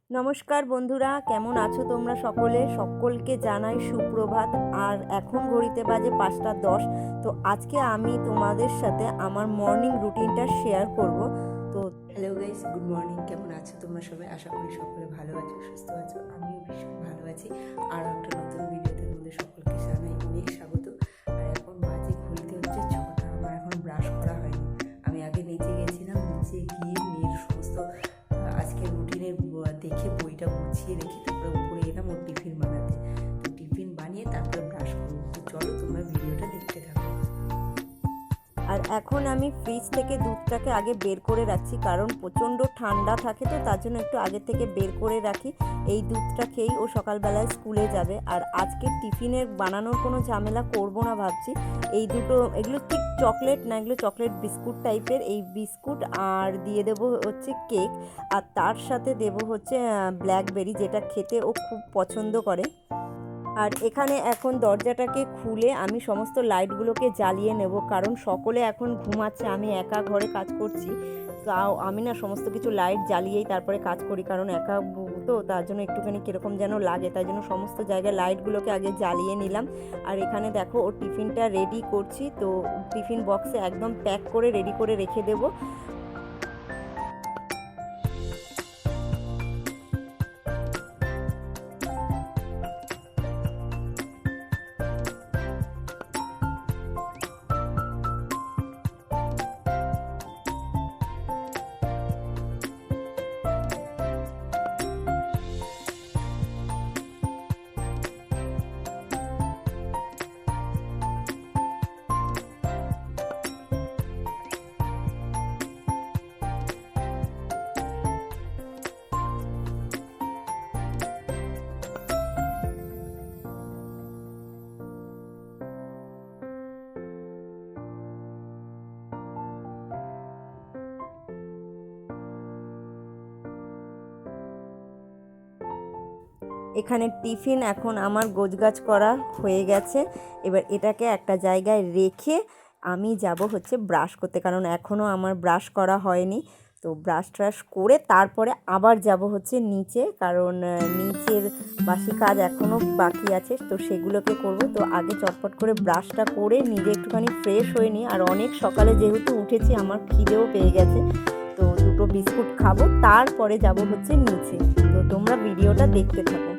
নমস্কার বন্ধুরা, কেমন আছো তোমরা সকলকে জানাই সুপ্রভাত। আর এখন ঘড়িতে বাজে 5টা 10। তো আজকে আমি তোমাদের সাথে আমার মর্নিং রুটিনটা শেয়ার করব। তো হ্যালো গাইস, গুড মর্নিং। কেমন আছো তোমরা সবাই? আশা করি সকলে ভালো আছো, সুস্থ আছো। আমিও ভীষণ ভালো আছি। আর একটা নতুন ভিডিওতে তোমাদের সকলকে জানাই অনেক স্বাগত। আর এখন বাজে ঘড়িতে হচ্ছে 6টা। আমার এখন ব্রাশ করা হয়নি। আমি আগে নিচে গেছিলাম, নিচে গিয়ে মেয়ের সমস্ত আজকের রুটিনের দেখে বইটা গুছিয়ে রেখে তারপরে উপরে এলাম ওর টিফিন বানাতে। তো টিফিন বানিয়ে তারপরে ব্রাশ করবো। তো চলো তোমরা ভিডিওটা দেখতে থাকো। আর এখন আমি ফ্রিজ থেকে দুধটাকে আগে বের করে রাখছি, কারণ প্রচণ্ড ঠান্ডা থাকে, তো তার জন্য একটু আগে থেকে বের করে রাখি। এই দুধটা খেয়েই ও সকালবেলায় স্কুলে যাবে। আর আজকে টিফিনের বানানোর কোনো ঝামেলা করব না ভাবছি। এগুলো ঠিক চকলেট না, এগুলো চকলেট বিস্কুট টাইপের। এই বিস্কুট আর দিয়ে দেবো হচ্ছে কেক, আর তার সাথে দেবো হচ্ছে ব্ল্যাকবেরি, যেটা খেতে ও খুব পছন্দ করে। আর এখানে এখন দরজাটাকে খুলে আমি সমস্ত লাইটগুলোকে জ্বালিয়ে নেব, কারণ সকলে এখন ঘুমাচ্ছে, আমি একা ঘরে কাজ করছি। তাও আমি না সমস্ত কিছু লাইট জ্বালিয়েই তারপরে কাজ করি, কারণ একা তো তার জন্য একটুখানি কীরকম যেন লাগে, তাই জন্য সমস্ত জায়গায় লাইটগুলোকে আগে জ্বালিয়ে নিলাম। আর এখানে দেখো ওর টিফিনটা রেডি করছি, তো টিফিন বক্সে একদম প্যাক করে রেডি করে রেখে দেবো। এখানে টিফিন এখন আমার গোছগাছ করা হয়ে গেছে। এবার এটাকে একটা জায়গায় রেখে আমি যাব হচ্ছে ব্রাশ করতে, কারণ এখনও আমার ব্রাশ করা হয়নি। তো ব্রাশ ট্রাশ করে তারপরে আবার যাব হচ্ছে নিচে, কারণ নিচের বাসি কাজ এখনও বাকি আছে, তো সেগুলোকে করব। তো আগে চটপট করে ব্রাশটা করে নিজে একটুখানি ফ্রেশ হয়ে নিই। আর অনেক সকালে যেহেতু উঠেছি, আমার খিদেও পেয়ে গেছে, তো দুটো বিস্কুট খাবো, তারপরে যাব হচ্ছে নিচে। তো তোমরা ভিডিওটা দেখতে থাকো।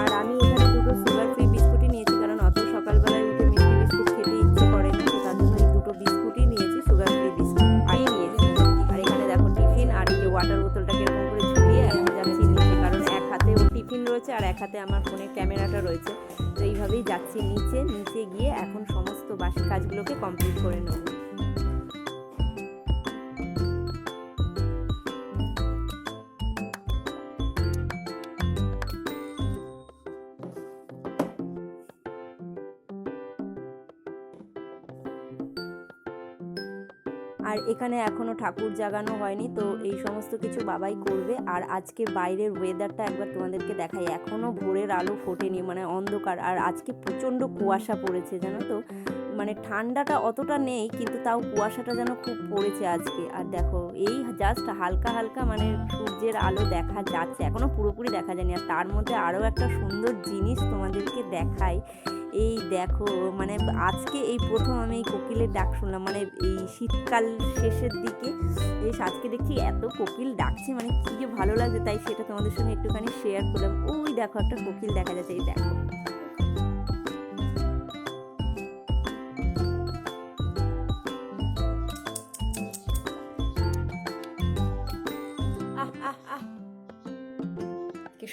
আর আমি এখানে দুটো সুগার ফ্রি বিস্কুটই নিয়েছি, কারণ অত সকালবেলায় উঠে মিষ্টি বিস্কুট খেতে ইচ্ছে করে না, তো তার জন্য এই দুটো বিস্কুটই নিয়েছি, সুগার ফ্রি বিস্কুট আই নিয়েছি। আর এখানে দেখো টিফিন আর এই যে ওয়াটার বোতলটাকে এরকম করে ঝুলিয়ে এখন যাচ্ছি নিচে, কারণ এক হাতে ওর টিফিন রয়েছে আর এক হাতে আমার ফোনের ক্যামেরাটা রয়েছে। তো এইভাবেই যাচ্ছি নিচে গিয়ে এখন সমস্ত বাসি কাজগুলোকে কমপ্লিট করে নেব। আর এখানে এখনও ঠাকুর জাগানো হয়নি, তো এই সমস্ত কিছু বাবাই করবে। আর আজকে বাইরের ওয়েদারটা একবার তোমাদেরকে দেখাই। এখনও ভোরের আলো ফোটেনি, মানে অন্ধকার। আর আজকে প্রচণ্ড কুয়াশা পড়েছে, জানো তো। মানে ঠান্ডাটা অতটা নেই, কিন্তু তাও কুয়াশাটা যেন খুব পড়েছে আজকে। আর দেখো এই জাস্ট হালকা হালকা মানে সূর্যের আলো দেখা যাচ্ছে, এখনও পুরোপুরি দেখা যায়নি। আর তার মধ্যে আরও একটা সুন্দর জিনিস তোমাদেরকে দেখাই। এই দেখো, মানে আজকে এই প্রথম আমি এই কোকিলের ডাক শুনলাম, মানে এই শীতকাল শেষের দিকে বেশ আজকে দেখছি এত কোকিল ডাকছে, মানে কী যে ভালো লাগছে, তাই সেটা তোমাদের সঙ্গে একটুখানি শেয়ার করলাম। ওই দেখো একটা কোকিল দেখা যাচ্ছে, এই দেখো।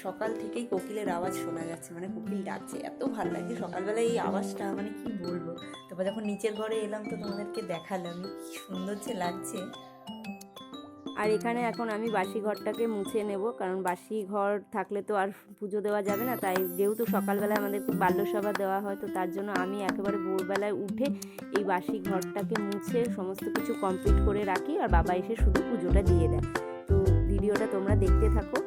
সকাল থেকেই কোকিলের আওয়াজ শোনা যাচ্ছে, মানে কোকিল ডাকছে, এত ভালো লাগছে সকালবেলায় এই আওয়াজটা, মানে কি বলবো। তারপর যখন নিচের ঘরে এলাম তো তোমাদেরকে দেখালাম কি সুন্দর যে লাগছে। আর এখানে এখন আমি বাসি ঘরটাকে মুছে নেব, কারণ বাসি ঘর থাকলে তো আর পুজো দেওয়া যাবে না। তাই যেহেতু সকালবেলায় আমাদের বাল্যসভা দেওয়া হয়, তো তার জন্য আমি একেবারে ভোরবেলায় উঠে এই বাসি ঘরটাকে মুছে সমস্ত কিছু কমপ্লিট করে রাখি, আর বাবা এসে শুধু পুজোটা দিয়ে দেয়। তো ভিডিওটা তোমরা দেখতে থাকো।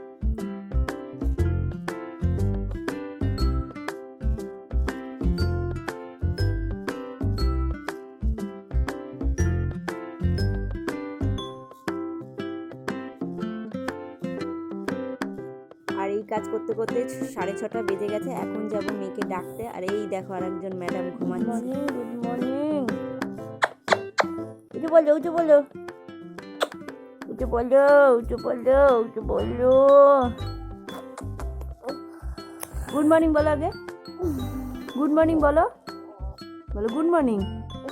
আর এই কাজ করতে করতে 6:30 বেজে গেছে। এখন যাব মেয়েকে ডাকতে। আর এই দেখো আর একজন ম্যাডাম ঘুমাচ্ছে। Good morning. উঠে বলো, উঠে বলো, উঠে বলো, উঠে বলো, উঠে বলো। গুড মর্নিং বলো আগে। গুড মর্নিং বলো, বলো good morning.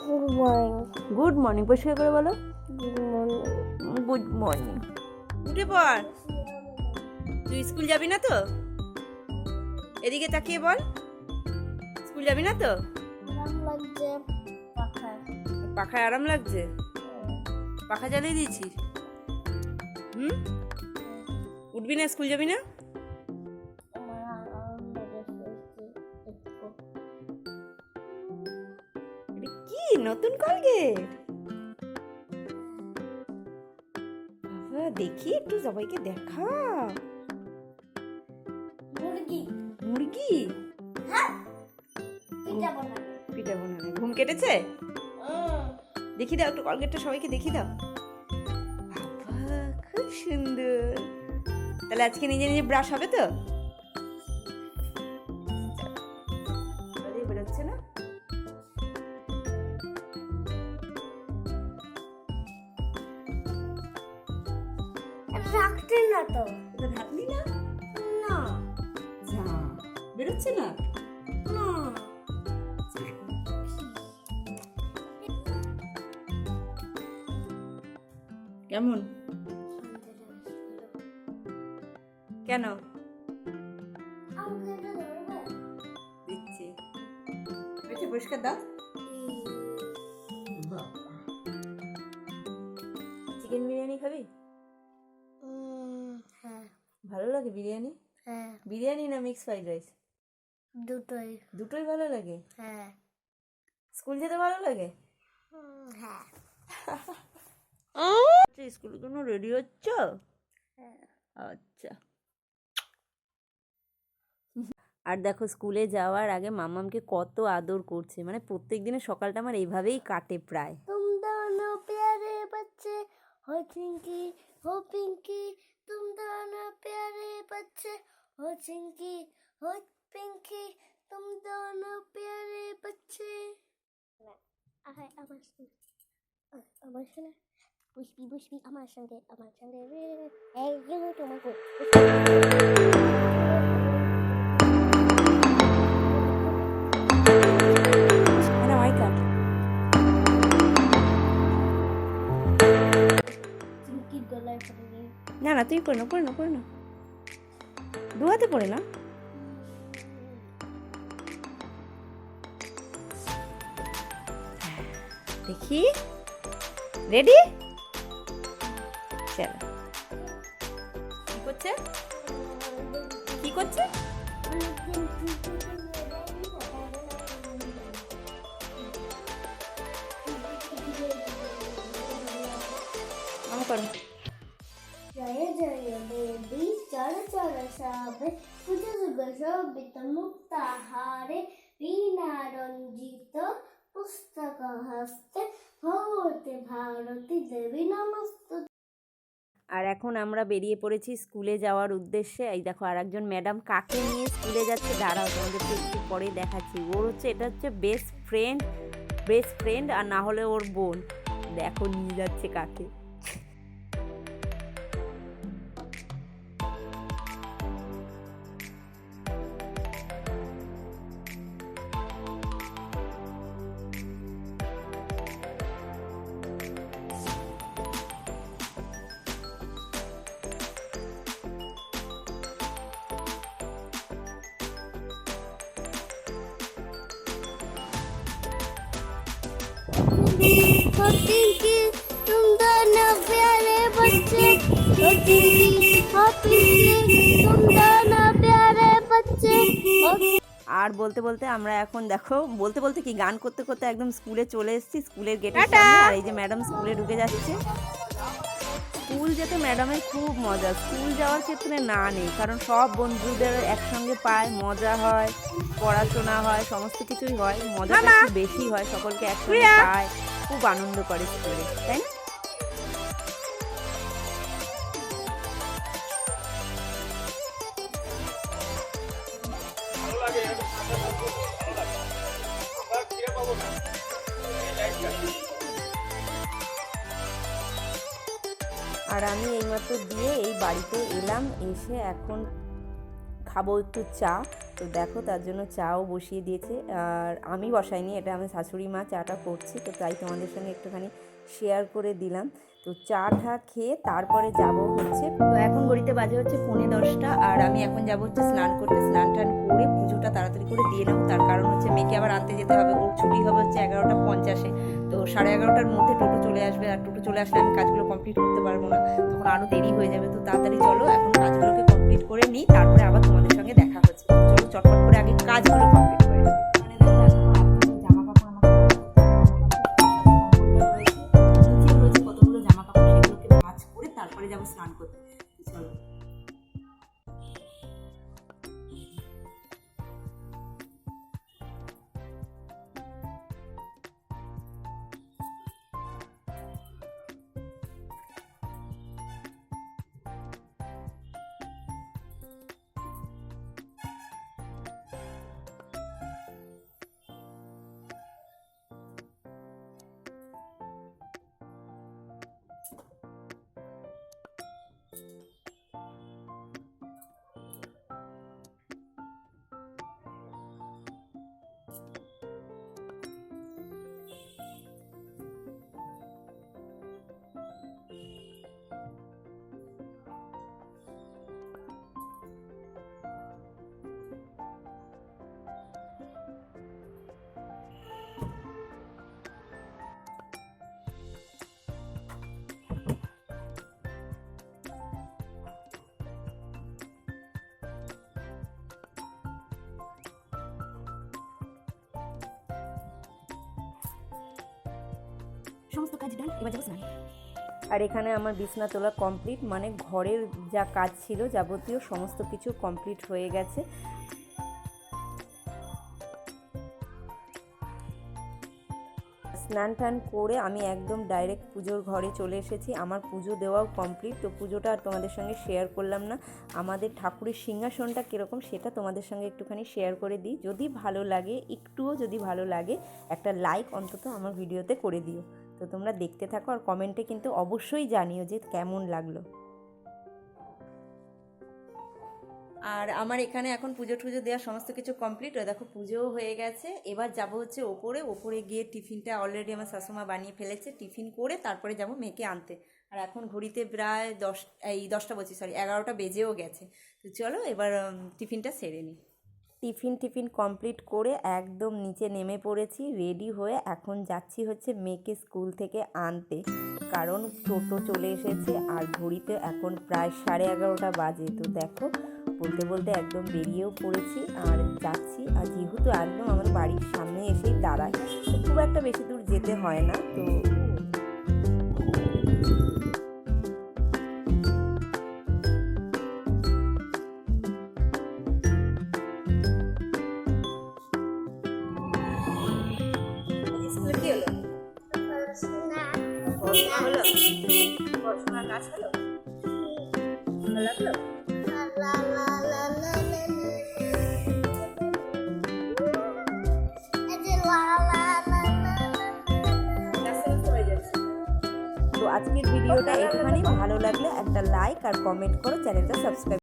Good morning. Good morning পরিষ্কার করে বলো। Good morning. Good morning. উঠে পড়। তুই স্কুল যাবি না তো? এদিকে তাকিয়ে বল, স্কুল যাবি না তো? আরাম লাগছে পাখায়। পাখায় আরাম লাগছে? পাখা জ্বালিয়ে দিয়েছিস? উঠবি না, স্কুল যাবি না? আমার আরাম লাগে একটু। এটা কি নতুন কলগেট? বাবা দেখি একটু, সবাইকে দেখা। মুরগি। মুরগি? পিঠা বানাবে। পিঠা বানাবে। ঘুম কেটেছে? দেখি দাও একটু কলগেটটা, সবাইকে দেখি দাও। বাবা খুব সুন্দর। তাহলে আজকে নিজে নিজে ব্রাশ হবে তো? বেরোচ্ছে না? রাখতে না তো। এটা ঢাকলি না? না যা, বেরোচ্ছে না? না। কেমন? কেন? আমাকে এটা ধরবে? দিচ্ছি। পেটে পরিষ্কার দাও। চিকেন বিরিয়ানি খাবি? হ্যাঁ। ভালো লাগে বিরিয়ানি? হ্যাঁ। বিরিয়ানি না মিক্স ফ্রাইড রাইস? দুটোই। দুটোই ভালো লাগে। হ্যাঁ। স্কুল যেতে ভালো লাগে? হ্যাঁ। স্কুলের জন্য রেডি হচ্ছ? আচ্ছা। আর দেখো স্কুলে যাওয়ার আগে মামামকে কত আদর করছে, মানে প্রত্যেক দিনের সকালটা আমার এইভাবেই কাটে প্রায়। तुम दोनों प्यारे बच्चे हो चिंकी हो पिंकी, तुम दोनों प्यारे बच्चे हो चिंकी हो पिंकी, तुम दोनों प्यारे बच्चे। আমার সঙ্গে পুষ্পি পুষ্পি আমার সঙ্গে একজন তোমাকে চিংকির গলায় পড়ে গিয়ে না না তুই করে না, করে না, করে না, দু হাতে পড়ে না। দেখি, রেডি? চলো। কি করছে? কি করছে? আমার করো। জয় জয় দেবী চর চর সবে পুজো শোভিত মুক্তাহারে বীণা রঞ্জিত পুস্তক হস্তে ভগবতী ভারতী দেবী নমস্তে। আর এখন আমরা বেরিয়ে পড়েছি স্কুলে যাওয়ার উদ্দেশ্যে। এই দেখো আর একজন ম্যাডাম কাকে নিয়ে স্কুলে যাচ্ছে, দাঁড়াও তোমাদেরকে একটু পরে দেখাচ্ছি। ওর হচ্ছে, এটা হচ্ছে বেস্ট ফ্রেন্ড আর না হলে ওর বোন। দেখো নিয়ে যাচ্ছে কাকে। तुम दोनों प्यारे बच्चे हो चिंकी हो पिंकी तुम दोनों प्यारे बच्चे हो। আর বলতে বলতে আমরা এখন দেখো বলতে বলতে কি গান করতে করতে একদম স্কুলে চলে এসেছি, স্কুলের গেটের সামনে। আর এই যে ম্যাডাম স্কুলে ঢুকে যাচ্ছে। স্কুল যেতে ম্যাডামের খুব মজা, স্কুল যাওয়ার ক্ষেত্রে না নেই, কারণ সব বন্ধুদের একসঙ্গে পায়, মজা হয়, পড়াশোনা হয়, সমস্ত কিছুই হয়, মজাটা একটু বেশি হয়, সকলকে একসঙ্গে পায়, খুব আনন্দ করে স্কুলে, তাই না? আর আমি এইমাত্র দিয়ে এই বাড়িতে এলাম, এসে এখন খাবো একটু চা। তো দেখো তার জন্য চাও বসিয়ে দিয়েছে, আর আমি বসাইনি, এটা আমার শাশুড়ি মা চাটা করছে, তো তাই তোমাদের সঙ্গে একটুখানি শেয়ার করে দিলাম। তো চাটা খেয়ে তারপরে যাব হচ্ছে, তো এখন ঘড়িতে বাজে হচ্ছে 10:45, আর আমি এখন যাব হচ্ছে স্নান করতে। স্নান টান করে পুজোটা তাড়াতাড়ি করে দিয়ে নেবো, তার কারণ হচ্ছে মেয়েকে আবার আনতে যেতে হবে, ওর ছুটি হবে হচ্ছে 11:50, তো 11:30টার মধ্যে টোটো চলে আসবে, আর টোটো চলে আসলে আমি কাজগুলো কমপ্লিট করতে পারবো না, তখন আরও দেরি হয়ে যাবে। তো তাড়াতাড়ি চলো এখন কাজগুলোকে কমপ্লিট করে নিই, তারপরে আবার তোমাদের সঙ্গে দেখা হচ্ছে। চলো চটপট করে আগে কাজগুলো কমপ্লিট করে নিই। জামা কাপড় আমাকে নিচে রয়েছে কতগুলো জামা কাপড়, সেগুলোকে ভাঁজ করে তারপরে যাবো স্নান করতে। চলো। সমস্ত কাজ ডান, এবার যাবো স্নান। আর এখানে আমার বিছনা তোলা কমপ্লিট, মানে ঘরের যা কাজ ছিল যাবতীয় সমস্ত কিছু কমপ্লিট হয়ে গেছে। স্নান টান করে আমি একদম ডাইরেক্ট পুজোর ঘরে চলে এসেছি, আমার পুজো দেওয়াও কমপ্লিট। তো পুজোটা আর তোমাদের সঙ্গে শেয়ার করলাম না, আমাদের ঠাকুরের সিংহাসনটা কীরকম সেটা তোমাদের সঙ্গে একটুখানি শেয়ার করে দিই। যদি ভালো লাগে, একটুও যদি ভালো লাগে, একটা লাইক অন্তত আমার ভিডিওতে করে দিও। তো তোমরা দেখতে থাকো, আর কমেন্টে কিন্তু অবশ্যই জানিও যে কেমন লাগলো। আর আমার এখানে এখন পুজো টুজো দেওয়া সমস্ত কিছু কমপ্লিট, দেখো পুজোও হয়ে গেছে। এবার যাব হচ্ছে ওপরে গিয়ে টিফিনটা অলরেডি আমার শাশুমা বানিয়ে ফেলেছে, টিফিন করে তারপরে যাব মেয়েকে আনতে। আর এখন ঘড়িতে প্রায় 11টা বেজেও গেছে। তো চলো এবার টিফিনটা সেরে নিই। টিফিন কমপ্লিট করে একদম নিচে নেমে পড়েছি, রেডি হয়ে এখন যাচ্ছি হচ্ছে মেয়েকে স্কুল থেকে আনতে, কারণ টোটো চলে এসেছে আর ঘড়িতে এখন প্রায় 11:30 বাজে। তো দেখো বলতে বলতে একদম বেরিয়েও পড়েছি আর যাচ্ছি। আর যেহেতু একদম আমার বাড়ির সামনে এসেই দাঁড়ায়, তো খুব একটা বেশি দূর যেতে হয় না। তো পড়াশোনার কাজ হলো, ভালো লাগলো? তো আজকের ভিডিওটা একটুখানি ভালো লাগলে একটা লাইক আর কমেন্ট করো, চ্যানেলটা সাবস্ক্রাইব